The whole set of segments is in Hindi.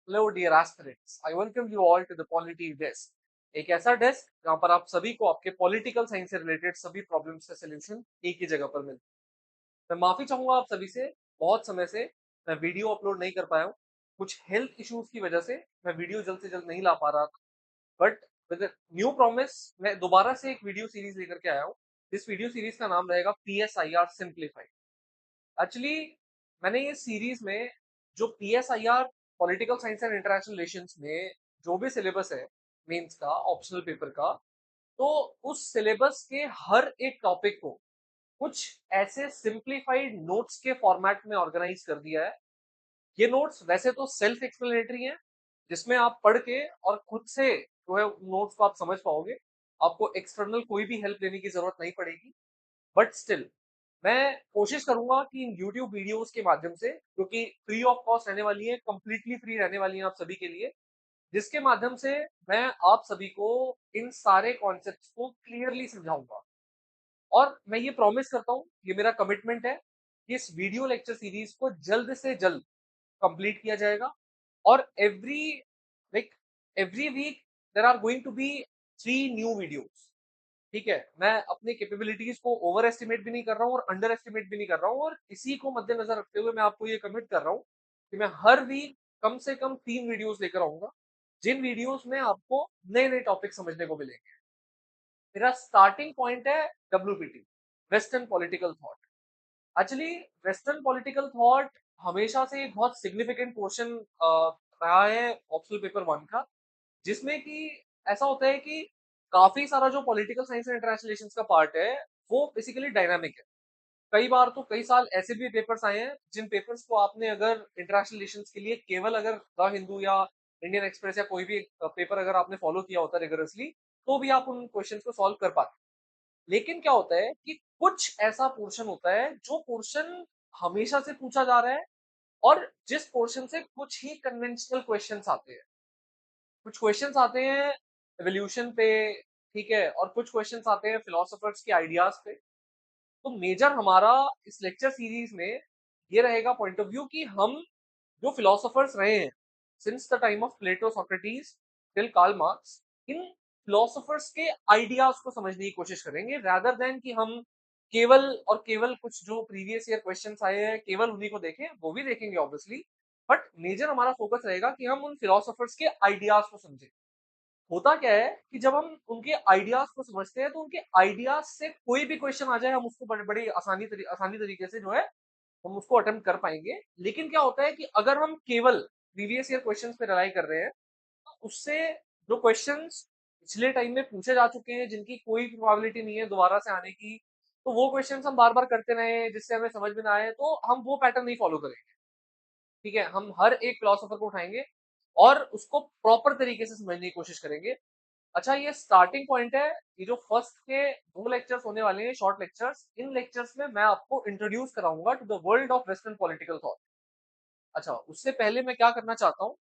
Hello dear aspirants, I welcome you all to the Polity Desk. एक ऐसा डेस्क जहाँ पर आप सभी को आपके पॉलिटिकल साइंस से रिलेटेड सभी प्रॉब्लम्स का सलूशन एक ही जगह पर मिलता है। मैं माफी चाहूंगा आप सभी से, बहुत समय से मैं वीडियो अपलोड नहीं कर पाया हूँ। कुछ हेल्थ इश्यूज की वजह से मैं वीडियो जल्द से जल्द नहीं ला पा रहा था, बट विद न्यू प्रॉमिस मैं दोबारा से एक वीडियो सीरीज लेकर के आया हूँ। इस वीडियो सीरीज का नाम रहेगा PSIR सिंप्लीफाइड। एक्चुअली मैंने ये सीरीज में जो PSIR political science and international relations में जो भी सिलेबस है मेंस का ऑप्शनल पेपर का, तो उस सिलेबस के हर एक टॉपिक को कुछ ऐसे सिंप्लीफाइड नोट्स के फॉर्मेट में ऑर्गेनाइज कर दिया है। ये नोट्स वैसे तो सेल्फ एक्सप्लेनेटरी हैं, जिसमें आप पढ़ के और खुद से जो है नोट्स को आप समझ पाओगे। आपको एक्सटर्नल कोई भी हेल्प लेने की जरूरत नहीं पड़ेगी। बट स्टिल मैं कोशिश करूंगा कि इन यूट्यूब वीडियोस के माध्यम से, जो कि फ्री ऑफ कॉस्ट रहने वाली है, कंप्लीटली फ्री रहने वाली है आप सभी के लिए, जिसके माध्यम से मैं आप सभी को इन सारे कॉन्सेप्ट्स को क्लियरली समझाऊंगा। और मैं ये प्रॉमिस करता हूँ, ये मेरा कमिटमेंट है कि इस वीडियो लेक्चर सीरीज को जल्द से जल्द कंप्लीट किया जाएगा। और like every week there are going to be 3 new videos. ठीक है, मैं अपनी कैपेबिलिटीज को ओवर एस्टिमेट भी नहीं कर रहा हूँ और अंडर एस्टिमेट भी नहीं कर रहा हूँ, और इसी को मद्देनजर रखते हुए मैं आपको ये कमिट कर रहा हूँ कि मैं हर वीक कम से कम 3 वीडियोस लेकर आऊंगा, जिन वीडियोस में आपको नए नए टॉपिक समझने को मिलेंगे। मेरा स्टार्टिंग पॉइंट है WPT, western political thought. Actually western political thought हमेशा से एक बहुत सिग्निफिकेंट पोर्शन रहा है ऑप्शनल पेपर 1 का, जिसमें कि ऐसा होता है कि काफी सारा जो political science and international relations का पार्ट है वो बेसिकली डायनामिक है। कई बार तो कई साल ऐसे भी पेपर्स आए हैं जिन पेपर्स को आपने अगर इंटरनेशनल रिलेशंस के लिए केवल अगर द हिंदू या इंडियन एक्सप्रेस या कोई भी पेपर अगर आपने फॉलो किया होता रिगरसली, तो भी आप उन क्वेश्चंस को सॉल्व कर पाते। लेकिन क्या होता है कि कुछ ऐसा पोर्शन होता है जो पोर्शन हमेशा से पूछा जा रहा है, और जिस पोर्शन से कुछ ही कन्वेंशनल क्वेश्चंस आते हैं। कुछ क्वेश्चंस आते हैं एवोल्यूशन पे, ठीक है, और कुछ क्वेश्चंस आते हैं फिलोसोफर्स के आइडियाज पे। तो मेजर हमारा इस लेक्चर सीरीज में ये रहेगा पॉइंट ऑफ व्यू कि हम जो फिलोसोफर्स रहे हैं since the time of Plato, Socrates till Karl Marx, इन फिलोसोफर्स के आइडियाज को समझने की कोशिश करेंगे, रादर देन कि हम केवल और केवल कुछ जो प्रीवियस ईयर क्वेश्चंस आए हैं केवल उन्हीं को देखें। वो भी देखेंगे ऑब्वियसली, बट मेजर हमारा फोकस रहेगा कि हम उन फिलोसोफर्स के आइडियाज को समझें। होता क्या है कि जब हम उनके आइडियाज को समझते हैं तो उनके आइडियाज से कोई भी क्वेश्चन आ जाए हम उसको बड़े बड़े आसानी तरीके से जो है हम उसको अटेम्प्ट कर पाएंगे। लेकिन क्या होता है कि अगर हम केवल प्रीवियस ईयर क्वेश्चंस पे रिलाई कर रहे हैं, तो उससे जो क्वेश्चंस पिछले टाइम में पूछे जा चुके हैं जिनकी कोई प्रोबेबिलिटी नहीं है दोबारा से आने की, तो वो क्वेश्चंस हम बार बार करते रहे जिससे हमें समझ में ना आए, तो हम वो पैटर्न नहीं फॉलो करेंगे। ठीक है, हम हर एक फिलोसोफर को उठाएंगे और उसको प्रॉपर तरीके से समझने की कोशिश करेंगे। अच्छा, ये स्टार्टिंग पॉइंट है। ये जो फर्स्ट के 2 लेक्चर्स होने वाले हैं, शॉर्ट लेक्चर्स, इन लेक्चर्स में मैं आपको इंट्रोड्यूस कराऊंगा to the world of western political thought. अच्छा, उससे पहले मैं क्या करना चाहता हूँ,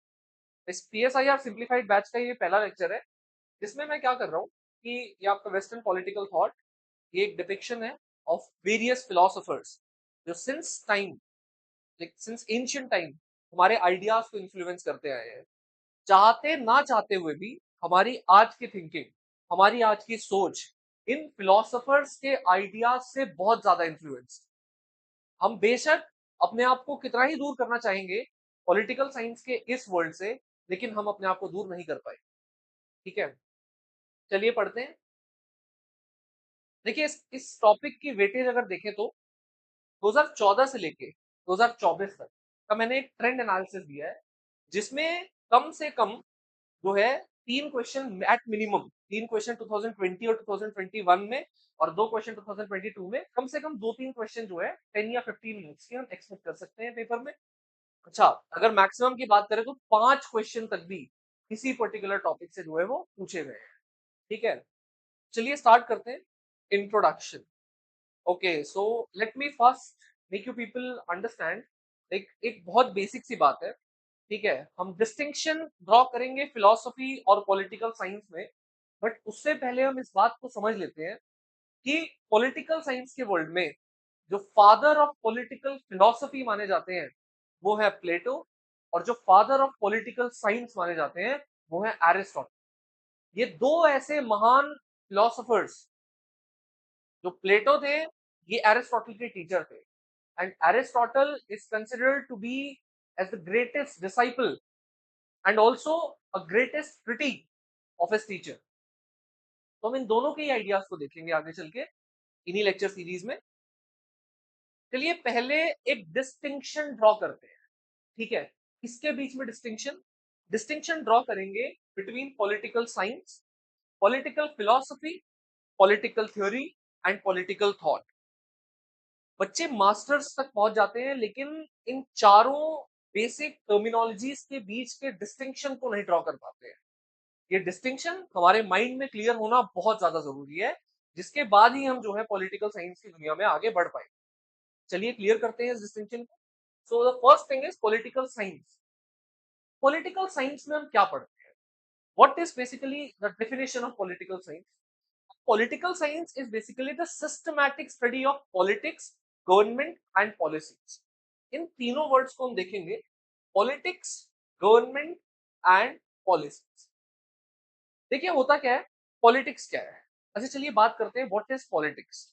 इस PSIR सिंप्लीफाइड बैच का ये पहला लेक्चर है, जिसमें मैं क्या कर रहा हूँ कि ये आपका वेस्टर्न पॉलिटिकल थॉट, ये एक डिपिक्शन है ऑफ वेरियस फिलोसोफर्स जो since time, like since ancient time, हमारे आइडियाज को इन्फ्लुएंस करते आए हैं। चाहते ना चाहते हुए भी हमारी आज की थिंकिंग, हमारी आज की सोच इन फिलोसोफर्स के आइडियाज से बहुत ज्यादा इन्फ्लुएंस। हम बेशक अपने आप को कितना ही दूर करना चाहेंगे पॉलिटिकल साइंस के इस वर्ल्ड से, लेकिन हम अपने आप को दूर नहीं कर पाए। ठीक है, चलिए पढ़ते हैं। देखिए, इस टॉपिक की वेटेज अगर देखें तो 2014 से लेके 2024 तक का मैंने एक ट्रेंड एनालिसिस दिया है, जिसमें कम से कम जो है 3 क्वेश्चन एट मिनिमम, 3 क्वेश्चन 2020 और 2021 में, और 2 क्वेश्चन 2022 में, कम से कम 2-3 क्वेश्चन जो है 10 या 15 मिनट्स के हम एक्सपेक्ट कर सकते हैं पेपर में। अच्छा, अगर मैक्सिमम की बात करें तो 5 क्वेश्चन तक भी किसी पर्टिकुलर टॉपिक से जो है वो पूछे गए हैं। ठीक है, चलिए स्टार्ट करते हैं। Introduction. Okay, so let me first make you people understand. एक बहुत बेसिक सी बात है। ठीक है, हम डिस्टिंक्शन ड्रॉ करेंगे फिलोसफी और पॉलिटिकल साइंस में, बट उससे पहले हम इस बात को समझ लेते हैं कि पॉलिटिकल साइंस के वर्ल्ड में जो फादर ऑफ पॉलिटिकल फिलोसफी माने जाते हैं वो है प्लेटो, और जो फादर ऑफ पॉलिटिकल साइंस माने जाते हैं वो है एरिस्टोटल। ये दो ऐसे महान फिलोसोफर्स, जो प्लेटो थे ये एरिस्टोटल के टीचर थे, and Aristotle is considered to be as the greatest disciple and also a greatest critic of his teacher. तो हम इन दोनों के ही आइडियाज को देखेंगे आगे चल के इन्हीं लेक्चर सीरीज में। चलिए पहले एक डिस्टिंक्शन ड्रॉ करते हैं, ठीक है। इसके बीच में डिस्टिंक्शन डिस्टिंक्शन ड्रॉ करेंगे between political science, political philosophy, political theory and political thought. बच्चे मास्टर्स तक पहुंच जाते हैं लेकिन इन चारों बेसिक टर्मिनोलॉजीज के बीच के डिस्टिंक्शन को नहीं ड्रॉ कर पाते हैं। ये डिस्टिंक्शन हमारे माइंड में क्लियर होना बहुत ज्यादा जरूरी है, जिसके बाद ही हम जो है पॉलिटिकल साइंस की दुनिया में आगे बढ़ पाए। चलिए क्लियर करते हैं इस डिस्टिंक्शन को। So the first thing is political science. Political science में हम क्या पढ़ते हैं? What is basically the definition of political science? Political science is basically the systematic study of politics, government and policies. इन तीनों वर्ड्स को हम देखेंगे, पॉलिटिक्स, गवर्नमेंट एंड पॉलिसीज। देखिए होता क्या है, पॉलिटिक्स क्या है। अच्छा चलिए बात करते हैं व्हाट इज पॉलिटिक्स।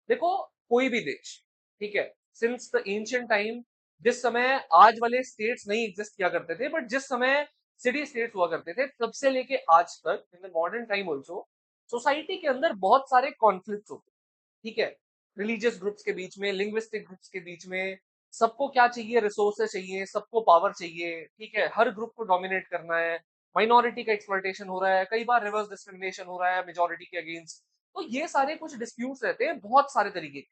देखो कोई भी देश, ठीक है, सिंस द एंशियंट टाइम, जिस समय आज वाले स्टेट्स नहीं एग्जिस्ट किया करते थे, बट जिस समय सिटी स्टेट्स हुआ करते थे, तब से लेके आज तक in the modern time also society के अंदर बहुत सारे कॉन्फ्लिक्ट्स होते हैं, ठीक है। रिलीजियस ग्रुप्स के बीच में, लिंग्विस्टिक ग्रुप्स के बीच में, सबको क्या चाहिए, रिसोर्सेज चाहिए, सबको पावर चाहिए, ठीक है, हर ग्रुप को डोमिनेट करना है, माइनॉरिटी का एक्सप्लॉइटेशन हो रहा है, कई बार रिवर्स डिस्क्रिमिनेशन हो रहा है मेजोरिटी के अगेंस्ट। तो ये सारे कुछ डिस्प्यूट्स रहते हैं बहुत सारे तरीके के।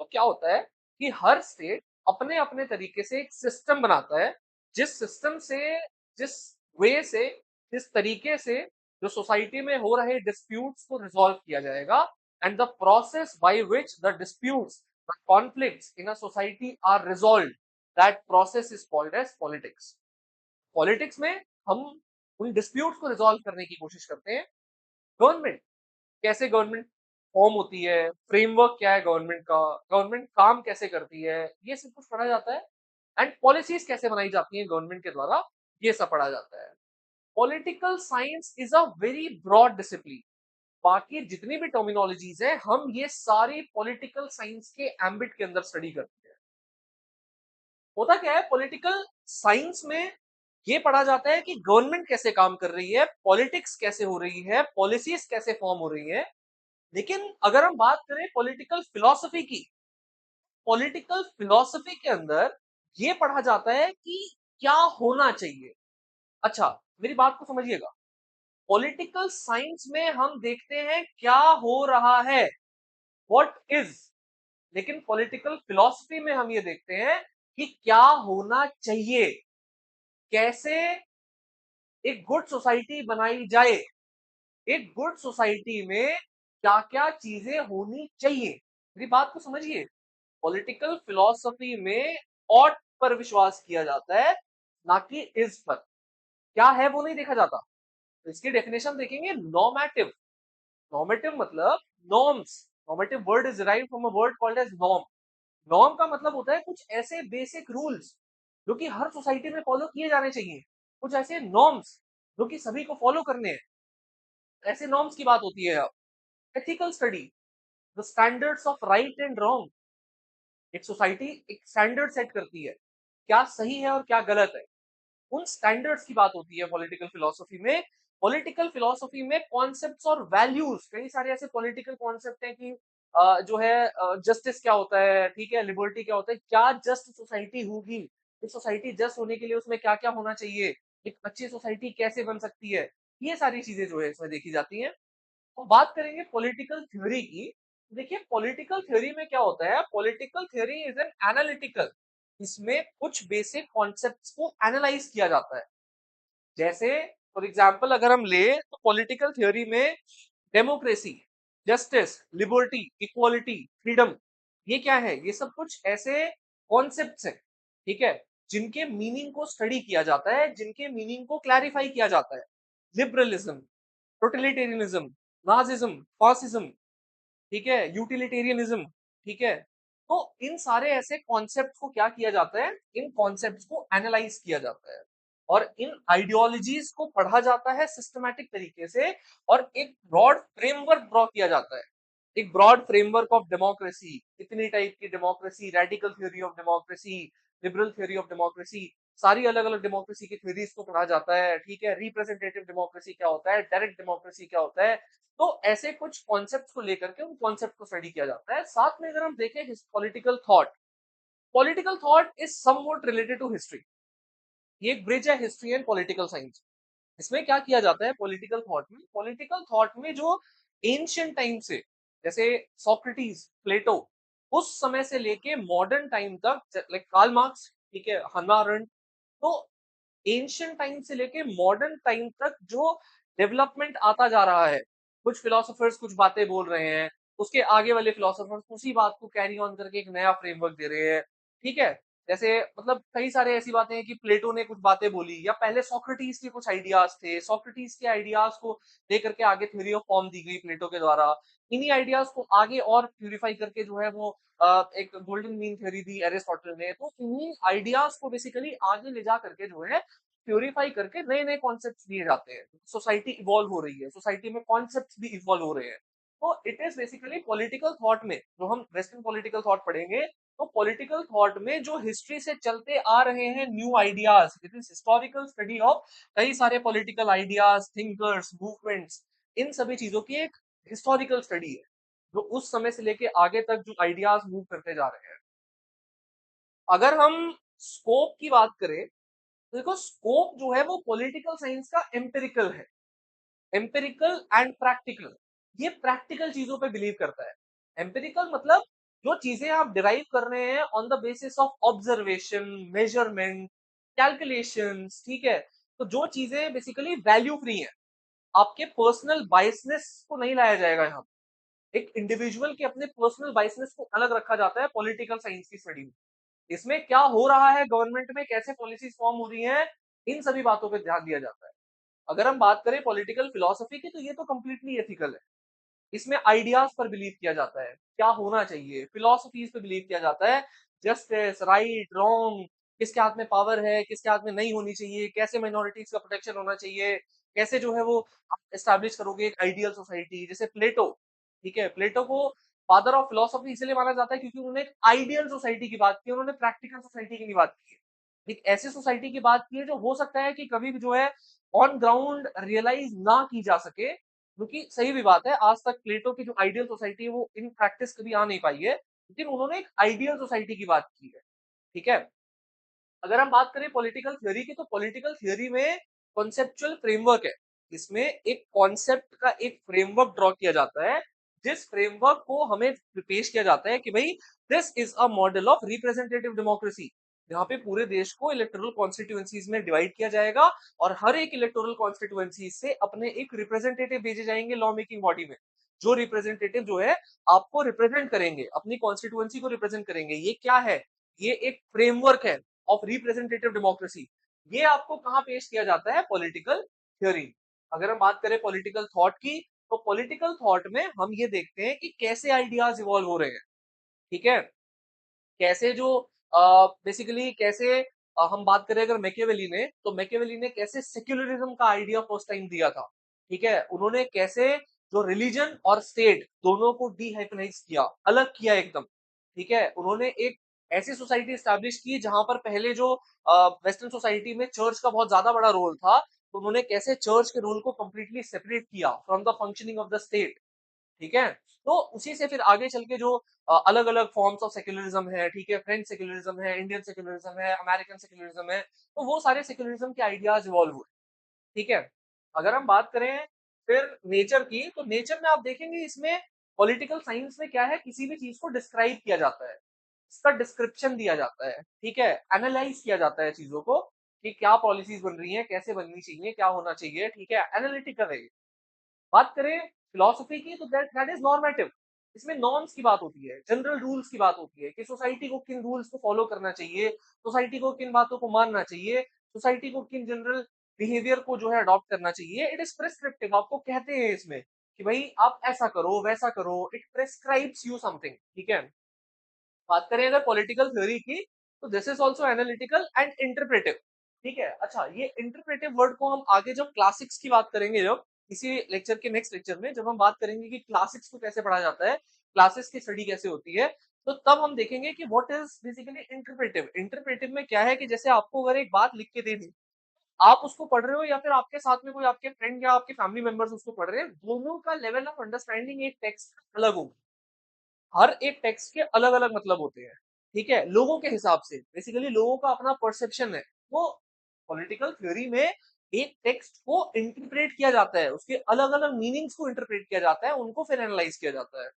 तो क्या होता है कि हर स्टेट अपने अपने तरीके से एक सिस्टम बनाता है, जिस सिस्टम से, जिस वे से, जिस तरीके से जो सोसाइटी में हो रहे डिस्प्यूट्स को रिजॉल्व किया जाएगा, and the process by which the disputes, the conflicts in a society are resolved, that process is called as politics. Politics में हम उन डिस्प्यूट्स को रिजॉल्व करने की कोशिश करते हैं। गवर्नमेंट, कैसे गवर्नमेंट फॉर्म होती है, फ्रेमवर्क क्या है गवर्नमेंट का, गवर्नमेंट काम कैसे करती है, ये सब कुछ पढ़ा जाता है। एंड पॉलिसीज कैसे बनाई जाती हैं गवर्नमेंट के द्वारा, ये सब पढ़ा जाता है। Political science is a very broad discipline. बाकी जितनी भी टर्मिनोलॉजीज है, हम ये सारी पॉलिटिकल साइंस के एम्बिट के अंदर स्टडी करते हैं। होता क्या है, पॉलिटिकल साइंस में ये पढ़ा जाता है कि गवर्नमेंट कैसे काम कर रही है, पॉलिटिक्स कैसे हो रही है, पॉलिसीज कैसे फॉर्म हो रही है। लेकिन अगर हम बात करें पॉलिटिकल फिलॉसफी की, पॉलिटिकल फिलॉसफी के अंदर ये पढ़ा जाता है कि क्या होना चाहिए। अच्छा मेरी बात को समझिएगा, पॉलिटिकल साइंस में हम देखते हैं क्या हो रहा है, व्हाट इज, लेकिन पॉलिटिकल फिलॉसफी में हम ये देखते हैं कि क्या होना चाहिए, कैसे एक गुड सोसाइटी बनाई जाए, एक गुड सोसाइटी में क्या क्या चीजें होनी चाहिए। मेरी बात को समझिए, पॉलिटिकल फिलॉसफी में ऑट पर विश्वास किया जाता है, ना कि इज पर। क्या है वो नहीं देखा जाता। तो इसकी डेफिनेशन देखेंगे, नॉर्मेटिव। नॉर्मेटिव मतलब norms. Normative word is derived from a word called as norm. Norm का मतलब होता है कुछ ऐसे बेसिक रूल्स जो कि हर सोसाइटी में फॉलो किए जाने चाहिए, कुछ ऐसे नॉर्म्स जो कि सभी को फॉलो करने हैं। ऐसे नॉर्म्स की बात होती है। Ethical study, the standards of right and wrong. एक सोसाइटी एक स्टैंडर्ड सेट करती है, क्या सही है और क्या गलत है, उन स्टैंडर्ड्स की बात होती है पॉलिटिकल फिलॉसफी में। पॉलिटिकल फिलॉसफी में कॉन्सेप्ट्स और वैल्यूज, कई सारे ऐसे पॉलिटिकल कॉन्सेप्ट हैं कि जो है जस्टिस क्या होता है, ठीक है, लिबर्टी क्या होता है, क्या जस्ट सोसाइटी होगी, एक सोसाइटी जस्ट होने के लिए उसमें क्या क्या होना चाहिए, एक अच्छी सोसाइटी कैसे बन सकती है, ये सारी चीजें जो है इसमें देखी जाती हैं। तो बात करेंगे पॉलिटिकल थ्योरी की। देखिए पॉलिटिकल थ्योरी में क्या होता है, political theory is an analytical. इसमें कुछ बेसिक कॉन्सेप्ट्स को एनालाइज किया जाता है। जैसे फॉर एग्जांपल अगर हम ले तो पॉलिटिकल थ्योरी में democracy, justice, liberty, equality, freedom, ये क्या है, ये सब कुछ ऐसे कॉन्सेप्ट्स हैं, ठीक है, जिनके मीनिंग को स्टडी किया जाता है, जिनके मीनिंग को क्लैरिफाई किया जाता है। लिबरलिज्म, टोटलिटेरियनिज्म, नाजिज्म, फासिज्म, ठीक है, यूटिलिटेरियनिज्म, ठीक है। तो इन सारे ऐसे कॉन्सेप्ट को क्या किया जाता है, इन कॉन्सेप्ट को एनालाइज किया जाता है और इन आइडियोलॉजीज को पढ़ा जाता है सिस्टमैटिक तरीके से और एक ब्रॉड फ्रेमवर्क ड्रॉ किया जाता है। एक ब्रॉड फ्रेमवर्क ऑफ डेमोक्रेसी, कितनी टाइप की democracy, radical theory of democracy, liberal theory of democracy, सारी अलग अलग डेमोक्रेसी की थ्योरीज को पढ़ा जाता है। ठीक है, रिप्रेजेंटेटिव डेमोक्रेसी क्या होता है, डायरेक्ट डेमोक्रेसी क्या होता है। तो ऐसे कुछ कॉन्सेप्ट्स को लेकर के उन कॉन्सेप्ट को स्टडी किया जाता है। साथ में अगर हम देखें political thought is somewhat related to history. ये एक ब्रिज है हिस्ट्री एंड पॉलिटिकल साइंस। इसमें क्या किया जाता है पॉलिटिकल थॉट में जो एंशियंट टाइम से, जैसे सोक्रेटिस, प्लेटो, उस समय से लेके मॉडर्न टाइम तक, लाइक कार्ल मार्क्स, ठीक है, हन्ना अरेंट, तो एंशियंट टाइम से लेके मॉडर्न टाइम तक जो डेवलपमेंट आता जा रहा है, कुछ फिलोसोफर्स कुछ बातें बोल रहे हैं, उसके आगे वाले फिलोसोफर्स उसी बात को कैरी ऑन करके एक नया फ्रेमवर्क दे रहे हैं। ठीक है, जैसे मतलब कई सारे ऐसी बातें हैं कि प्लेटो ने कुछ बातें बोली या पहले सोक्रेटिस के कुछ आइडियाज थे, सोक्रेटिस के आइडियाज को लेकर के आगे थ्योरी ऑफ फॉर्म दी गई प्लेटो के द्वारा। इन्हीं आइडियाज को आगे और प्यूरिफाई करके जो है वो एक गोल्डन मीन थ्योरी दी एरिस्टोटल ने। तो इन्हीं आइडियाज को बेसिकली आगे ले जा करके जो है प्यूरिफाई करके नए नए कॉन्सेप्ट दिए जाते हैं। सोसाइटी इवॉल्व हो रही है, सोसाइटी में कॉन्सेप्ट भी इवॉल्व हो रहे हैं। तो it is basically political thought में, जो हम वेस्टर्न पॉलिटिकल थॉट पढ़ेंगे, तो पॉलिटिकल थॉट में जो हिस्ट्री से चलते आ रहे हैं new ideas, it is historical study of कई सारे पॉलिटिकल आइडियाज, थिंकर्स, मूवमेंट्स, इन सभी चीजों की एक हिस्टोरिकल स्टडी है जो उस समय से लेके आगे तक जो आइडियाज मूव करते जा रहे हैं। अगर हम स्कोप की बात करें, तो देखो स्कोप जो है वो पॉलिटिकल साइंस का एम्पिरिकल है। एम्पिरिकल एंड प्रैक्टिकल, ये प्रैक्टिकल चीजों पे बिलीव करता है। एम्पिरिकल मतलब जो चीजें आप डिराइव कर रहे हैं on the basis of observation, measurement, calculations. ठीक है, तो जो चीजें बेसिकली वैल्यू फ्री हैं, आपके पर्सनल बायसनेस को नहीं लाया जाएगा यहाँ। एक इंडिविजुअल के अपने पर्सनल बायसनेस को अलग रखा जाता है पॉलिटिकल साइंस की स्टडी में। इसमें क्या हो रहा है गवर्नमेंट में, कैसे पॉलिसीज फॉर्म हो रही हैं, इन सभी बातों पे ध्यान दिया जाता है। अगर हम बात करें पॉलिटिकल फिलोसफी की, तो ये तो कंप्लीटली एथिकल है। इसमें आइडियाज पर बिलीव किया जाता है, क्या होना चाहिए, फिलोसफीज पे बिलीव किया जाता है, जस्टिस, राइट, रॉन्ग, किसके हाथ में पावर है, किसके हाथ में नहीं होनी चाहिए, कैसे माइनॉरिटीज का प्रोटेक्शन होना चाहिए, कैसे जो है वो आप एस्टैब्लिश करोगे एक आइडियल सोसाइटी। जैसे प्लेटो, ठीक है, प्लेटो को फादर ऑफ फिलोसफी इसलिए माना जाता है क्योंकि उन्होंने एक आइडियल सोसाइटी की बात की, उन्होंने प्रैक्टिकल सोसाइटी की नहीं बात की है। एक ऐसी सोसाइटी की बात की है जो हो सकता है कि कभी भी जो है ऑन ग्राउंड रियलाइज ना की जा सके, क्योंकि सही भी बात है, आज तक प्लेटो की जो आइडियल सोसाइटी है वो इन प्रैक्टिस कभी आ नहीं पाई है, लेकिन उन्होंने एक आइडियल सोसाइटी की बात की है। ठीक है, अगर हम बात करें पॉलिटिकल थ्योरी की, तो पॉलिटिकल थ्योरी में कॉन्सेप्चुअल फ्रेमवर्क है। इसमें एक कॉन्सेप्ट का एक फ्रेमवर्क ड्रॉ किया जाता है, जिस फ्रेमवर्क को हमें पेश किया जाता है कि भाई this is a model of representative democracy. यहाँ पे पूरे देश को इलेक्टोरल कॉन्स्टिट्यूएंसीज में डिवाइड किया जाएगा और हर एक इलेक्टोरल कॉन्स्टिट्यूएंसी से अपने एक रिप्रेजेंटेटिव भेजे जाएंगे लॉ मेकिंग बॉडी में। जो रिप्रेजेंटेटिव जो है आपको रिप्रेजेंट करेंगे, अपनी कॉन्स्टिट्यूएंसी को रिप्रेजेंट करेंगे। ये क्या है, ये एक फ्रेमवर्क है ऑफ रिप्रेजेंटेटिव डेमोक्रेसी। ये आपको कहाँ पेश किया जाता है, पॉलिटिकल थ्योरी। अगर हम बात करें पॉलिटिकल थॉट की, तो पॉलिटिकल थॉट में हम ये देखते हैं कि कैसे आइडियाज इवॉल्व हो रहे हैं। ठीक है, कैसे जो बेसिकली कैसे हम बात करें अगर मैकियावेली ने, तो मैकियावेली ने कैसे सेक्युलरिज्म का आइडिया फर्स्ट टाइम दिया था। ठीक है, उन्होंने कैसे जो रिलीजन और स्टेट दोनों को डीहाइफनाइज किया, अलग किया एकदम। ठीक है, उन्होंने एक ऐसी सोसाइटी स्टैब्लिश की जहां पर पहले जो वेस्टर्न सोसाइटी में चर्च का बहुत ज्यादा बड़ा रोल था, तो उन्होंने कैसे चर्च के रोल को कंप्लीटली सेपरेट किया from the functioning of the state. ठीक है, तो उसी से फिर आगे चल के जो अलग अलग फॉर्म्स ऑफ सेक्युलरिज्म है, ठीक है, फ्रेंच सेक्युलरिज्म है, इंडियन सेक्युलरिज्म है, अमेरिकन सेक्युलरिज्म है, तो वो सारे सेक्युलरिज्म के आइडियाज इवॉल्व हुए। ठीक है, अगर हम बात करें फिर नेचर की, तो नेचर में आप देखेंगे इसमें पॉलिटिकल साइंस में क्या है, किसी भी चीज को डिस्क्राइब किया जाता है, इसका डिस्क्रिप्शन दिया जाता है। ठीक है, एनालाइज किया जाता है चीजों को कि क्या पॉलिसीज बन रही हैं, कैसे बननी चाहिए, क्या होना चाहिए। ठीक है, एनालिटिकल है। बात करें फिलोसफी की, तो दैट इज नॉर्मेटिव। इसमें नॉर्म्स की बात होती है, जनरल रूल्स की बात होती है कि सोसाइटी को किन रूल्स को फॉलो करना चाहिए, सोसाइटी को किन बातों को मानना चाहिए, सोसाइटी को किन जनरल बिहेवियर को जो है अडॉप्ट करना चाहिए। इट इज प्रिस्क्रिप्टिव, आपको कहते हैं इसमें कि भाई आप ऐसा करो, वैसा करो, इट प्रिस्क्राइब्स यू समथिंग। ठीक है, बात करें अगर पॉलिटिकल थ्योरी की, तो this is also analytical and interpretive. ठीक है, अच्छा ये इंटरप्रेटिव वर्ड को हम आगे जब क्लासिक्स की बात करेंगे, जब इसी लेक्चर के नेक्स्ट लेक्चर में जब हम बात करेंगे कि क्लासिक्स को कैसे पढ़ा जाता है, क्लासेस की स्टडी कैसे होती है, तो तब हम देखेंगे कि what is basically interpretive. Interpretive में क्या है कि जैसे आपको अगर एक बात लिख के दे दी, आप उसको पढ़ रहे हो या फिर आपके साथ में कोई आपके फ्रेंड या आपके फैमिली मेंबर्स उसको पढ़ रहे हैं, दोनों का लेवल ऑफ अंडरस्टैंडिंग एक टेक्स्ट अलग होगा। हर एक टेक्स्ट के अलग अलग मतलब होते हैं। ठीक है, लोगों के हिसाब से बेसिकली लोगों का अपना परसेप्शन है। वो पॉलिटिकल थ्योरी में एक टेक्स्ट को इंटरप्रेट किया जाता है, उसके अलग अलग मीनिंग्स को इंटरप्रेट किया जाता है, उनको फिर एनालाइज किया जाता है।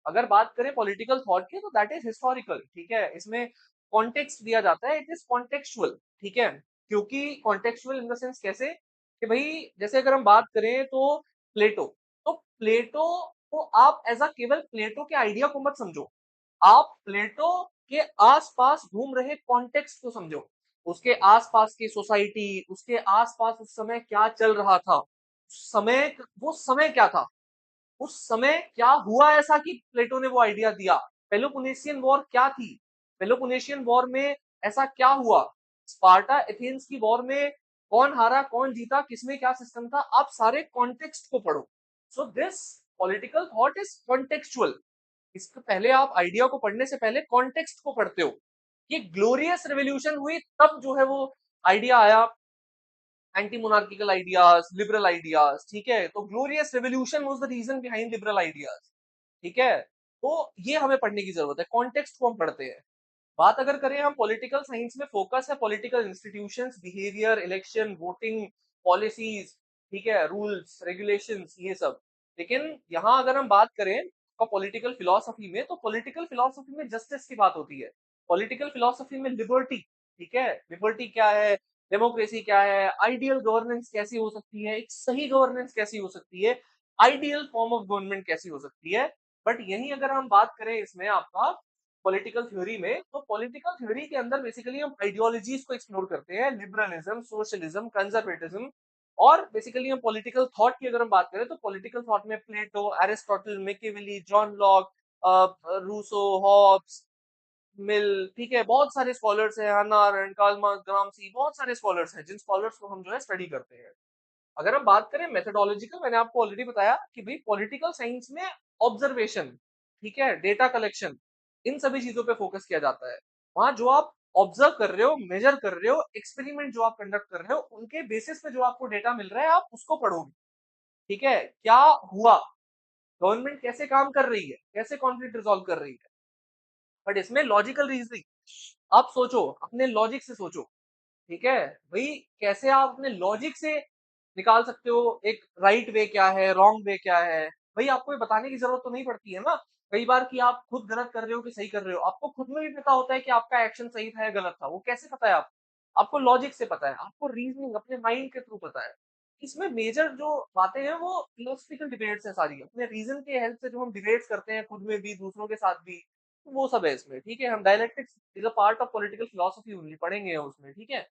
अगर बात करें पॉलिटिकल थॉट की, तो दैट इज हिस्टोरिकल। ठीक है, इसमें कॉन्टेक्स्ट दिया जाता है, इट इज कॉन्टेक्चुअल। ठीक है, क्योंकि कॉन्टेक्चुअल इन द सेंस कैसे, कि भाई जैसे अगर हम बात करें तो प्लेटो, तो प्लेटो को आप एज अ केवल प्लेटो के आइडिया को मत समझो, आप प्लेटो के आसपास घूम रहे कॉन्टेक्स्ट को समझो। उसके आसपास की सोसाइटी, उसके आसपास उस समय क्या चल रहा था, समय, वो समय क्या था, उस समय क्या हुआ ऐसा कि प्लेटो ने वो आइडिया दिया। पेलोपोनेशियन वॉर क्या थी, पेलोपोनेशियन वॉर में ऐसा क्या हुआ, स्पार्टा एथेंस की वॉर में कौन हारा कौन जीता, किसमें क्या सिस्टम था, आप सारे कॉन्टेक्स्ट को पढ़ो। So this political thought is contextual. इसके पहले आप आइडिया को पढ़ने से पहले कॉन्टेक्स्ट को पढ़ते हो। ये ग्लोरियस रेवोल्यूशन हुई तब जो है वो आइडिया आया, anti monarchical ideas, liberal ideas. ठीक है, तो glorious revolution was the reason behind liberal ideas. ठीक है, तो ये हमें पढ़ने की जरूरत है, कॉन्टेक्स्ट को हम पढ़ते हैं। बात अगर करें हम पॉलिटिकल साइंस में, फोकस है political institutions, behaviour, election, voting, policies. ठीक है, रूल्स रेगुलेशंस, ये सब। लेकिन यहाँ अगर हम बात करें पॉलिटिकल फिलोसफी में, तो पॉलिटिकल फिलोसफी में जस्टिस की बात होती है, पॉलिटिकल फिलोसफी में लिबर्टी। ठीक है, लिबर्टी क्या है, डेमोक्रेसी क्या है, आइडियल गवर्नेंस कैसी हो सकती है, एक सही गवर्नेंस कैसी हो सकती है, आइडियल फॉर्म ऑफ गवर्नमेंट कैसी हो सकती है। बट यही अगर हम बात करें इसमें आपका पॉलिटिकल थ्योरी में, तो पॉलिटिकल थ्योरी के अंदर बेसिकली हम आइडियोलॉजीज को एक्सप्लोर करते हैं, लिबरलिज्म, सोशलिज्म, कंजर्वेटिज्म। और बेसिकली हम पॉलिटिकल थॉट की अगर हम बात करें, तो पॉलिटिकल थॉट में Plato, Aristotle, Machiavelli, John Locke, Rousseau, Hobbes, Mill. ठीक है, बहुत सारे स्कॉलर्स हैं, हन्ना अरेंड, कार्ल मार्क्स, ग्रामसी, बहुत सारे स्कॉलर्स हैं जिन स्कॉलर्स को हम जो है स्टडी करते हैं। अगर हम बात करें मेथोडोलॉजिकल, मैंने आपको ऑलरेडी बताया कि भाई पॉलिटिकल साइंस में ऑब्जर्वेशन, ठीक है, डेटा कलेक्शन, इन सभी चीजों पे फोकस किया जाता है। वहां जो आप ऑब्जर्व कर रहे हो, मेजर कर रहे हो, एक्सपेरिमेंट जो आप कंडक्ट कर रहे हो, उनके बेसिस पे जो आपको डेटा मिल रहा है आप उसको पढ़ोगे। ठीक है, क्या हुआ, गवर्नमेंट कैसे काम कर रही है, कैसे कॉन्फ्लिक्ट रिजॉल्व कर रही है। बट इसमें लॉजिकल रीजनिंग, आप सोचो, अपने लॉजिक से सोचो। ठीक है, भाई कैसे आप अपने लॉजिक से निकाल सकते हो एक राइट वे क्या है, रॉन्ग वे क्या है। भाई आपको ये बताने की जरूरत तो नहीं पड़ती है ना कई बार कि आप खुद गलत कर रहे हो कि सही कर रहे हो, आपको खुद में भी पता होता है कि आपका एक्शन सही था या गलत था। वो कैसे पता है आपको, आपको लॉजिक से पता है, आपको रीजनिंग अपने माइंड के थ्रू पता है। इसमें मेजर जो बातें हैं वो फिलोसफिकल डिबेट्स है सारी, अपने रीजन के हेल्प से जो हम डिबेट्स करते हैं खुद में भी दूसरों के साथ भी, तो वो सब है इसमें। ठीक है, हम dialectics is a part of political philosophy only पढ़ेंगे उसमें। ठीक है,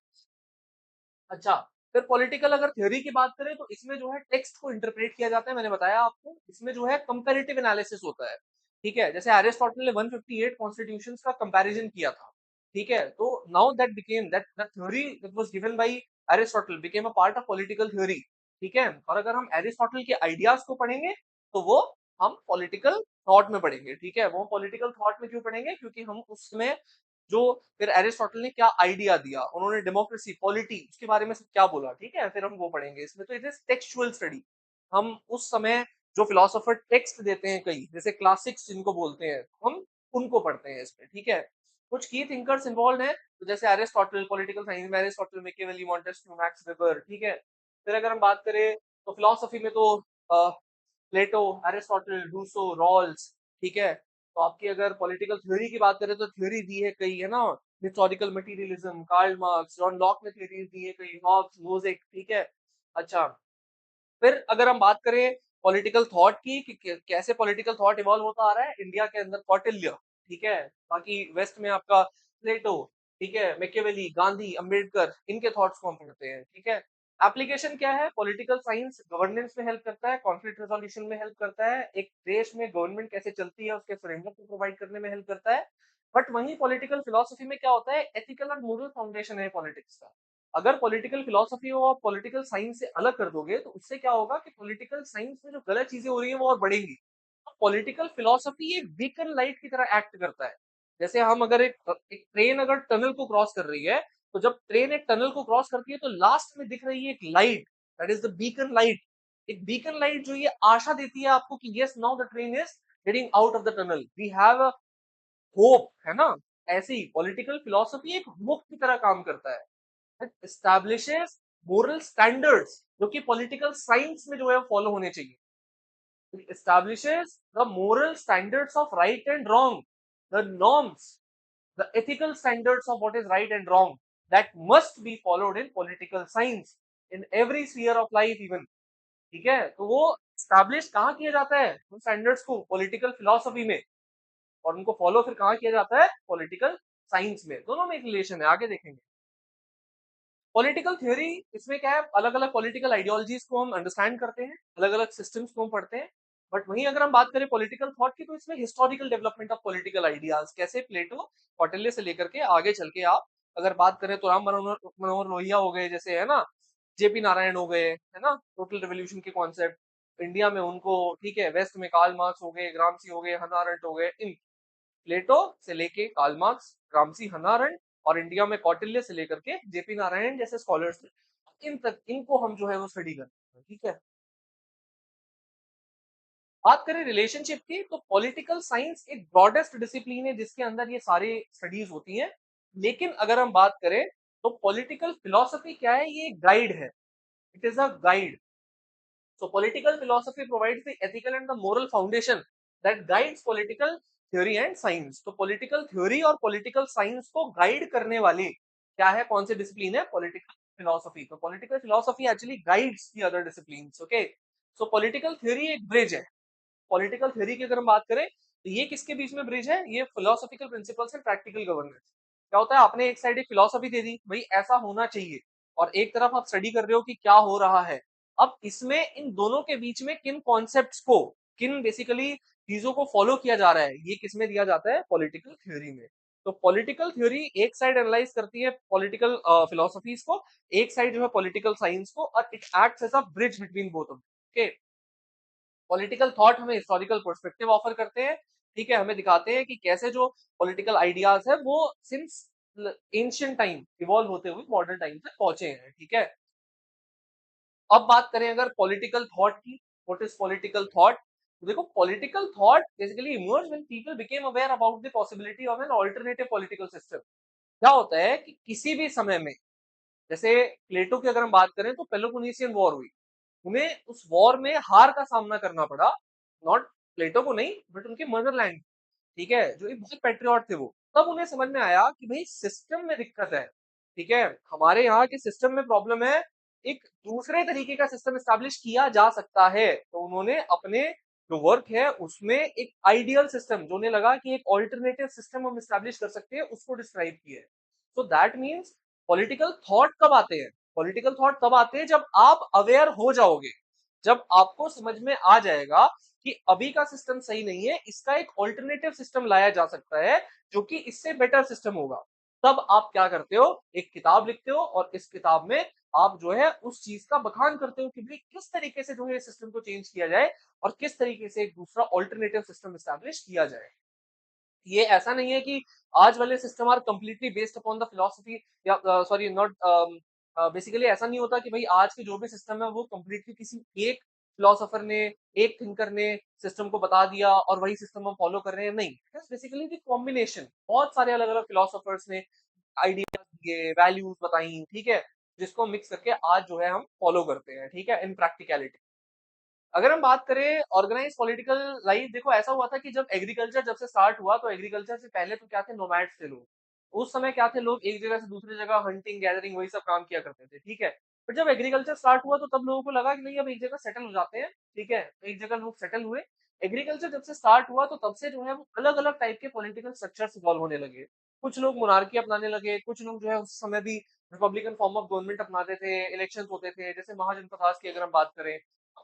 अच्छा, फिर पॉलिटिकल अगर थ्योरी की बात करें, तो इसमें जो है टेक्स्ट को इंटरप्रेट किया जाता है, मैंने बताया आपको। इसमें जो है कंपैरेटिव एनालिसिस होता है। ठीक है, जैसे एरिस्टोटल ने 158 कॉन्स्टिट्यूशंस का कंपैरिजन किया था। ठीक है, तो now that became that the theory that was given by Aristotle became a part of political theory. ठीक है, और अगर हम एरिस्टोटल के आइडियाज को पढ़ेंगे, तो वो हम पॉलिटिकल थॉट में पढ़ेंगे। ठीक है, वो पॉलिटिकल थॉट में क्यों पढ़ेंगे, क्योंकि हम उसमें जो फिर एरिस्टोटल ने क्या आइडिया दिया, उन्होंने डेमोक्रेसी, पॉलिटी, उसके बारे में सब क्या बोला। ठीक है, फिर हम वो पढ़ेंगे इसमें। तो इट इज टेक्सचुअल स्टडी। हम उस समय जो फिलोसोफर टेक्स्ट देते हैं कई, जैसे क्लासिक्स जिनको बोलते हैं, हम उनको पढ़ते हैं इसमें। ठीक है, कुछ की थिंकर्स इन्वॉल्व हैं, तो जैसे एरिस्टोटल, पॉलिटिकल साइंस में Aristotle, Machiavelli, Montesquieu, max weber. ठीक है, फिर अगर हम बात करें तो फिलोसफी में तो प्लेटो, एरिस्टोटल, रूसो, रॉल्स। ठीक है, तो आपकी अगर पॉलिटिकल थ्योरी की बात करें, तो थ्योरी दी है कई, है ना, historical materialism, Karl Marx, John Locke ने थ्योरीज दी है कई, हॉब्स, नोजिक। ठीक है, अच्छा, फिर अगर हम बात करें पॉलिटिकल थॉट की कि कैसे पॉलिटिकल थॉट इवॉल्व होता आ रहा है, इंडिया के अंदर कौटिल्य। ठीक है, बाकी वेस्ट में आपका प्लेटो। ठीक है, मैकियावेली, गांधी, अंबेडकर, इनके थॉट्स को हम पढ़ते हैं। ठीक है, एप्लीकेशन क्या है, पॉलिटिकल साइंस गवर्नेंस में हेल्प करता है, कॉन्फ्लिक्ट रेजोल्यूशन में हेल्प करता है, एक देश में गवर्नमेंट कैसे चलती है उसके फ्रेमवर्क को प्रोवाइड करने में हेल्प करता है। बट वहीं पॉलिटिकल फिलोसफी में क्या होता है, एथिकल और मोरल फाउंडेशन है पॉलिटिक्स का। अगर पॉलिटिकल फिलोसफी को आप पॉलिटिकल साइंस से अलग कर दोगे तो उससे क्या होगा कि पॉलिटिकल साइंस में जो गलत चीजें हो रही है वो और बढ़ेंगी। पॉलिटिकल फिलोसफी एक बीकन लाइट की तरह एक्ट करता है। जैसे हम अगर एक ट्रेन अगर टनल को क्रॉस कर रही है, तो जब ट्रेन एक टनल को क्रॉस करती है तो लास्ट में दिख रही है एक light, that is the beacon light. एक बीकन लाइट जो ये आशा देती है आपको कि yes now the train is getting out of the tunnel, we have a hope, है ना। ऐसे ही पॉलिटिकल फिलोसफी एक होप की तरह काम करता है। इट एस्टैब्लिशेस मोरल स्टैंडर्ड्स जो कि पॉलिटिकल साइंस में जो है फॉलो होने चाहिए। It establishes the moral standards of right and wrong, the norms, the ethical standards of what is right and wrong that must be followed in political science in every sphere of life even। ठीक है, तो वो स्टैब्लिश कहाँ किया जाता है उन स्टैंडर्ड्स को? पॉलिटिकल फिलोसफी में। और उनको फॉलो फिर कहाँ किया जाता है? पॉलिटिकल साइंस में। दोनों में एक रिलेशन है, आगे देखेंगे। पॉलिटिकल थ्योरी, इसमें क्या है, अलग अलग पॉलिटिकल आइडियोलॉजीज को हम अंडरस्टैंड करते हैं, अलग अलग सिस्टम्स को हम पढ़ते हैं। बट वहीं अगर हम बात करें पॉलिटिकल थॉट की, तो इसमें historical development of political ideas, कैसे प्लेटो, कौटिल्य से लेकर के आगे चल के आप अगर बात करें तो राम मनोहर मनोहर लोहिया हो गए, जैसे है ना, जेपी नारायण हो गए, है ना, टोटल रिवोल्यूशन के कॉन्सेप्ट इंडिया में उनको, ठीक है, वेस्ट में कार्ल मार्क्स हो गए, ग्रामसी हो गए, हन्ना अरेंट हो गए, इन प्लेटो से लेके कार्ल मार्क्स, ग्रामसी, हन्ना अरेंट, और इंडिया में कौटिल्य से लेकर के जेपी नारायण जैसे स्कॉलर्स थे, इन तक इनको हम जो है वो स्टडी करते हैं। ठीक है, बात करें रिलेशनशिप की, तो पॉलिटिकल साइंस एक ब्रॉडेस्ट डिसिप्लिन है जिसके अंदर ये सारी स्टडीज होती हैं। लेकिन अगर हम बात करें तो पॉलिटिकल फिलोसफी क्या है, ये गाइड है, it is a guide. So political philosophy provides the ethical and the moral foundation that guides political theory and science। तो political theory और political science को guide करने वाले क्या है, कौन से डिसिप्लिन है? political philosophy। तो political philosophy actually guides the other disciplines। okay, so political theory एक bridge है। पॉलिटिकल थ्योरी की अगर हम बात करें तो ये किसके बीच में ब्रिज है? ये philosophical principles and practical governance. क्या होता है, आपने एक साइड एक फिलोसफी दे दी, भाई ऐसा होना चाहिए, और एक तरफ आप स्टडी कर रहे हो कि क्या हो रहा है। अब इसमें इन दोनों के बीच में किन कॉन्सेप्ट्स को, किन बेसिकली चीजों को फॉलो किया जा रहा है, ये किसमें दिया जाता है? पॉलिटिकल थ्योरी में। तो पॉलिटिकल थ्योरी एक साइड एनालाइज करती है पॉलिटिकल फिलोसफीज को, एक साइड जो है पॉलिटिकल साइंस को, और it acts as a bridge between both of. Okay, political thought हमें हिस्टोरिकल पर्सपेक्टिव ऑफर करते हैं। ठीक है, हमें दिखाते हैं कि कैसे जो पॉलिटिकल आइडियाज है वो सिंस एंशियंट टाइम इवॉल्व होते हुए मॉडर्न टाइम तक पहुंचे हैं। ठीक है, अब बात करें अगर पॉलिटिकल थॉट की, व्हाट इज पॉलिटिकल थॉट? तो देखो, political thought basically emerge when people became aware about the possibility of an alternative political system. क्या होता है कि किसी भी समय में, जैसे प्लेटो की अगर हम बात करें तो पेलोपोनेसियन वॉर हुई, उन्हें उस वॉर में हार का सामना करना पड़ा, नॉट प्लेटो को नहीं बट उनके मदरलैंड, ठीक है, जो एक बहुत पेट्रियट थे वो। तब उन्हें समझ में आया कि भाई सिस्टम में दिक्कत है। ठीक है, हमारे यहाँ के सिस्टम में प्रॉब्लम है, एक दूसरे तरीके का सिस्टम स्टैब्लिश किया जा सकता है। तो उन्होंने अपने जो वर्क है उसमें एक आइडियल सिस्टम, जो उन्हें लगा कि एक ऑल्टरनेटिव सिस्टम हम स्टैब्लिश कर सकते हैं, उसको डिस्क्राइब किया है। So that means political thought कब आते हैं? पॉलिटिकल थॉट तब आते हैं जब आप अवेयर हो जाओगे, जब आपको समझ में आ जाएगा कि अभी का सिस्टम सही नहीं है, इसका एक ऑल्टरनेटिव सिस्टम लाया जा सकता है जो कि इससे बेटर सिस्टम होगा। तब आप क्या करते हो, एक किताब लिखते हो, और इस किताब में आप जो है उस चीज का बखान करते हो कि भाई किस तरीके से जो है सिस्टम को चेंज किया जाए, और किस तरीके से एक दूसरा ऑल्टरनेटिव सिस्टम स्टैब्लिश किया जाए। ये ऐसा नहीं है कि आज वाले system are completely based upon the philosophy, या सॉरी नॉट, बेसिकली ऐसा नहीं होता कि भाई आज के जो भी सिस्टम है वो कंप्लीटली किसी एक फिलोसोफर ने, एक थिंकर ने सिस्टम को बता दिया और वही सिस्टम हम फॉलो कर रहे हैं, नहीं। It is basically the combination, बहुत सारे अलग अलग फिलोसोफर्स ने आइडियाज दिए, वैल्यूज बताई, ठीक है, जिसको मिक्स करके आज जो है हम फॉलो करते हैं, ठीक है, इन प्रैक्टिकलिटी। अगर हम बात करें ऑर्गेनाइज पॉलिटिकल लाइफ, देखो ऐसा हुआ था कि जब एग्रीकल्चर जब से स्टार्ट हुआ, तो एग्रीकल्चर से पहले तो क्या थे, नोमैड्स थे लोग। उस समय क्या थे, लोग एक जगह से दूसरी जगह हंटिंग गैदरिंग वही सब काम किया करते थे। ठीक है, पर जब एग्रीकल्चर स्टार्ट हुआ तो तब लोगों को लगा कि नहीं, अब एक जगह सेटल हो जाते हैं। ठीक है, एक जगह लोग सेटल हुए। एग्रीकल्चर जब से स्टार्ट हुआ तो तब से जो है वो अलग अलग टाइप के पॉलिटिकल स्ट्रक्चर्स इवॉल्व होने लगे। कुछ लोग मोनार्की अपनाने लगे, कुछ लोग जो है उस समय भी रिपब्लिकन फॉर्म ऑफ गवर्नमेंट अपनाते थे, इलेक्शन होते थे, जैसे महाजनपद की अगर हम बात करें।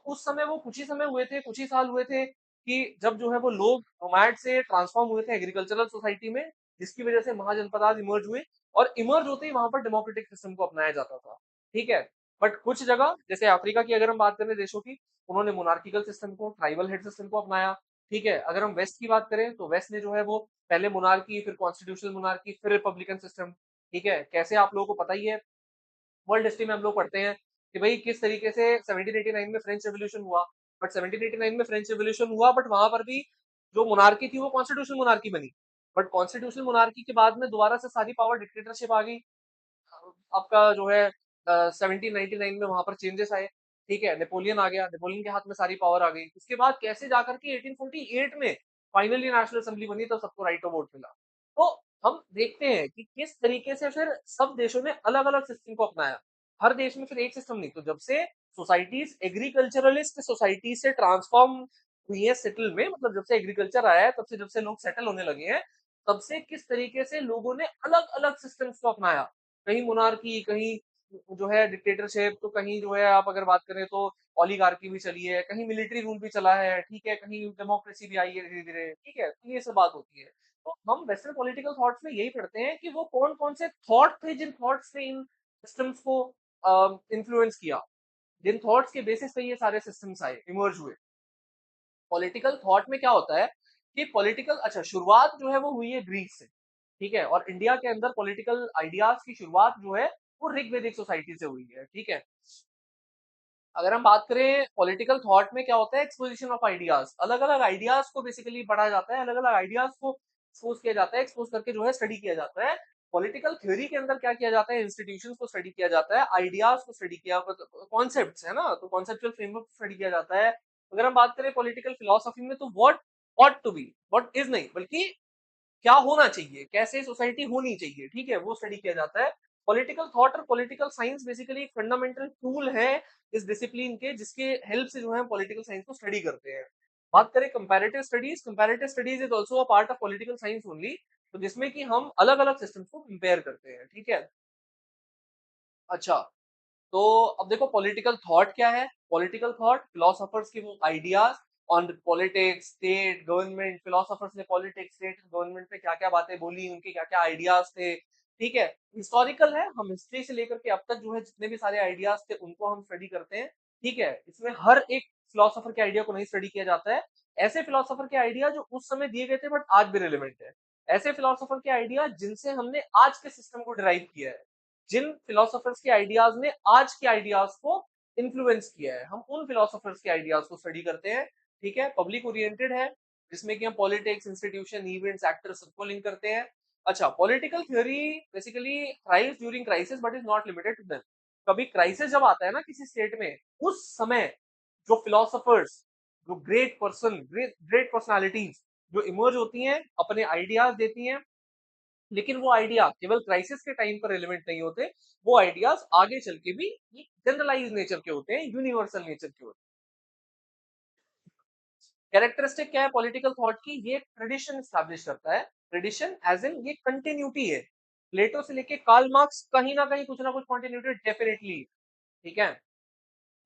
उस समय वो कुछ ही समय हुए थे, कुछ ही साल हुए थे कि जब जो है वो लोग नोमैड से ट्रांसफॉर्म हुए थे एग्रीकल्चरल सोसाइटी में। जिसकी वजह से महाजनपद इमर्ज हुए, और इमर्ज होते ही वहां पर डेमोक्रेटिक सिस्टम को अपनाया जाता था। ठीक है। बट कुछ जगह जैसे अफ्रीका की अगर हम बात करें देशों की, उन्होंने मोनार्किकल सिस्टम को, ट्राइबल हेड सिस्टम को अपनाया। ठीक है। अगर हम वेस्ट की बात करें तो वेस्ट ने जो है वो पहले मोनार्की, फिर कॉन्स्टिट्यूशनल मोनार्की, फिर रिपब्लिकन सिस्टम। ठीक है। कैसे आप लोगों को पता ही है, वर्ल्ड हिस्ट्री में हम लोग पढ़ते हैं कि भाई किस तरीके से 1789 में फ्रेंच रेवोल्यूशन हुआ। बट 1789 में फ्रेंच रेवोल्यूशन हुआ, बट वहां पर भी जो मोनार्की थी वो कॉन्स्टिट्यूशनल मोनार्की बनी। बट कॉन्स्टिट्यूशनल मोनार्की के बाद में दोबारा से सारी पावर डिक्टेटरशिप आ गई। आपका जो है 1799 में वहां पर चेंजेस आए। ठीक है। नेपोलियन आ गया, नेपोलियन के हाथ में सारी पावर आ गई। उसके बाद कैसे जाकर के 1848 में फाइनली नेशनल असेंबली बनी, तो सबको राइट ऑफ वोट मिला। तो हम देखते हैं कि किस तरीके से फिर सब देशों ने अलग अलग सिस्टम को अपनाया। हर देश में फिर एक सिस्टम नहीं। तो जब से सोसाइटीज एग्रीकल्चरलिस्ट सोसाइटी से ट्रांसफॉर्म हुई है सेटल में, मतलब जब से एग्रीकल्चर आया है, तब से जब से लोग सेटल होने लगे हैं, तब से किस तरीके से लोगों ने अलग अलग सिस्टम्स को अपनाया। कहीं मोनार्की, कहीं जो है डिक्टेटरशिप, तो कहीं जो है आप अगर बात करें तो ओलिगार्की भी चली है, कहीं मिलिट्री रूल भी चला है। ठीक है। कहीं डेमोक्रेसी भी आई है धीरे धीरे। ठीक है। तो ये सब बात होती है। तो हम वेस्टर्न पॉलिटिकल थॉट्स में यही पढ़ते हैं कि वो कौन कौन से थॉट थे जिन थॉट्स ने इन सिस्टम्स को इन्फ्लुएंस किया, जिन थॉट्स के बेसिस पे ये सारे सिस्टम्स आए, इमर्ज हुए। पॉलिटिकल थॉट में क्या होता है कि पॉलिटिकल, अच्छा, शुरुआत जो है वो हुई है ग्रीस से। ठीक है। और इंडिया के अंदर पॉलिटिकल आइडियाज की शुरुआत जो है वो ऋग्वेदिक सोसाइटी से हुई है। ठीक है। अगर हम बात करें पॉलिटिकल थॉट में क्या होता है, एक्सपोजिशन ऑफ आइडियाज, अलग अलग आइडियाज को बेसिकली पढ़ा जाता है, अलग अलग आइडियाज को एक्सपोज किया जाता है, एक्सपोज करके जो है स्टडी किया जाता है। पॉलिटिकल थ्योरी के अंदर क्या किया जाता है, इंस्टीट्यूशंस को स्टडी किया जाता है, आइडियाज को स्टडी किया, कॉन्सेप्ट्स है ना, तो कॉन्सेप्चुअल फ्रेमवर्क स्टडी किया जाता है। अगर हम बात करें पॉलिटिकल फिलोसफी में, तो what ought to be, what is नहीं, बल्कि क्या होना चाहिए, कैसे सोसाइटी होनी चाहिए। ठीक है। वो स्टडी किया जाता है। पॉलिटिकल थॉट और पॉलिटिकल साइंस बेसिकली एक फंडामेंटल टूल है इस डिसिप्लिन के, जिसके हेल्प से जो है पॉलिटिकल साइंस को स्टडी करते हैं। बात करें comparative studies is also a part of political science only. तो जिसमें कि हम अलग अलग सिस्टम्स को कंपेयर करते हैं। ठीक है। अच्छा, तो अब देखो पॉलिटिकल थॉट क्या है। पॉलिटिकल थॉट फिलोसोफर्स के वो ideas on politics, state, government. Philosophers ने पॉलिटिक्स, स्टेट, गवर्नमेंट पे क्या क्या बातें बोली, उनके क्या क्या आइडियाज थे। ठीक है। हिस्टोरिकल है, हम हिस्ट्री से लेकर के अब तक जो है जितने भी सारे आइडियाज थे उनको हम स्टडी करते हैं। ठीक है। इसमें हर एक फिलोसोफर के आइडिया को नहीं स्टडी किया जाता है। ऐसे फिलोसोफर के आइडिया जो उस समय दिए गए थे बट आज भी रिलेवेंट है। ऐसे फिलोसोफर के आइडिया जिनसे हमने आज के सिस्टम को डिराइव किया है, जिन फिलोसोफर्स के आइडियाज ने आज के आइडियाज को इन्फ्लुएंस किया है, हम उन फिलोसोफर्स के आइडियाज को स्टडी करते हैं। ठीक है। पब्लिक ओरिएंटेड है, जिसमें कि हम पॉलिटिक्स, इंस्टीट्यूशन, इवेंट्स, एक्टर्स सबको लिंक करते हैं। अच्छा, political theory basically thrives during crisis but is not limited to them. कभी क्राइसिस जब आता है ना किसी स्टेट में, उस समय जो फिलोसोफर्स, जो great person, great great personalities जो इमर्ज होती हैं, अपने आइडियाज देती हैं। लेकिन वो आइडिया केवल क्राइसिस के टाइम पर रिलेवेंट नहीं होते, वो आइडियाज आगे चल के भी जनरलाइज नेचर के होते हैं, यूनिवर्सल नेचर के होते हैं। कैरेक्टरिस्टिक क्या है पॉलिटिकल थॉट की, ये ट्रेडिशन स्टैब्लिश करता है। ट्रेडिशन एज इन ये कंटिन्यूटी है। प्लेटो से लेके कार्ल मार्क्स, कहीं ना कहीं कुछ ना कुछ कंटिन्यूटी डेफिनेटली। ठीक है।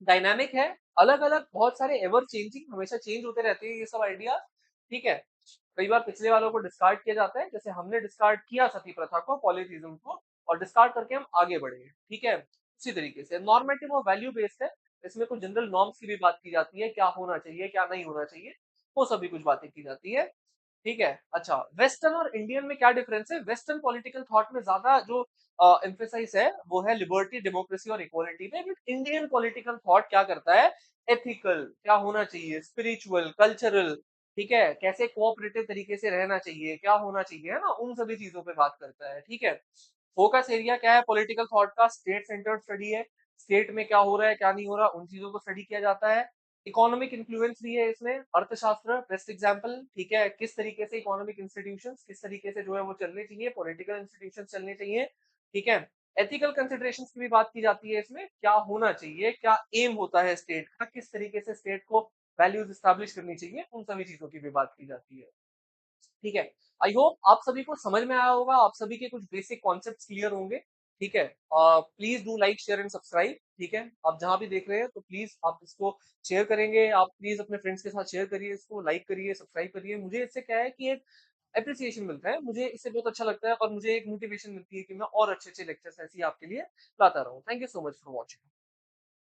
डायनामिक है, अलग अलग बहुत सारे, एवर चेंजिंग, हमेशा चेंज होते रहते हैं ये सब आइडिया। ठीक है। कई बार पिछले वालों को डिस्कार्ड किया जाता है, जैसे हमने डिस्कार्ड किया सती प्रथा को, पॉलीथीज्म को, और डिस्कार्ड करके हम आगे बढ़े हैं। ठीक है। उसी तरीके से नॉर्मेटिव और वैल्यू बेस्ड है। इसमें कुछ जनरल नॉर्म्स की भी बात की जाती है, क्या होना चाहिए क्या नहीं होना चाहिए, वो सभी कुछ बातें की जाती है। ठीक है। अच्छा, वेस्टर्न और इंडियन में क्या डिफरेंस है। वेस्टर्न पॉलिटिकल थॉट में ज्यादा जो एम्फेसाइज है वो है लिबर्टी, डेमोक्रेसी और इक्वालिटी पे। बट इंडियन पॉलिटिकल थॉट क्या करता है, एथिकल, क्या होना चाहिए, स्पिरिचुअल, कल्चरल। ठीक है। कैसे कोऑपरेटिव तरीके से रहना चाहिए, क्या होना चाहिए, है ना, उन सभी चीजों पे बात करता है। ठीक है। फोकस एरिया क्या है पॉलिटिकल थॉट का, स्टेट सेंटर्ड स्टडी है। स्टेट में क्या हो रहा है क्या नहीं हो रहा, उन चीजों को स्टडी किया जाता है। इकोनॉमिक इन्फ्लुएंस भी है इसमें, अर्थशास्त्र बेस्ट एग्जांपल। ठीक है। किस तरीके से इकोनॉमिक इंस्टीट्यूशंस, किस तरीके से जो है वो चलने चाहिए, पॉलिटिकल इंस्टीट्यूशंस चलने चाहिए। ठीक है। एथिकल कंसिडरेशंस की भी बात की जाती है इसमें, क्या होना चाहिए, क्या एम होता है स्टेट का, किस तरीके से स्टेट को वैल्यूज स्टैब्लिश करनी चाहिए, उन सभी चीजों की भी बात की जाती है। ठीक है। आई होप आप सभी को समझ में आया होगा, आप सभी के कुछ बेसिक कॉन्सेप्ट्स क्लियर होंगे। ठीक है। Please do like, share and subscribe. ठीक है। आप जहां भी देख रहे हैं तो प्लीज आप इसको शेयर करेंगे, आप प्लीज अपने फ्रेंड्स के साथ शेयर करिए, इसको लाइक करिए, सब्सक्राइब करिए। मुझे इससे क्या है कि एक एप्रिसिएशन मिलता है। मुझे इससे बहुत अच्छा लगता है और मुझे एक मोटिवेशन मिलती है कि मैं और अच्छे-अच्छे लेक्चर्स ऐसे ही आपके लिए लाता रहूँ। Thank you so much for watching.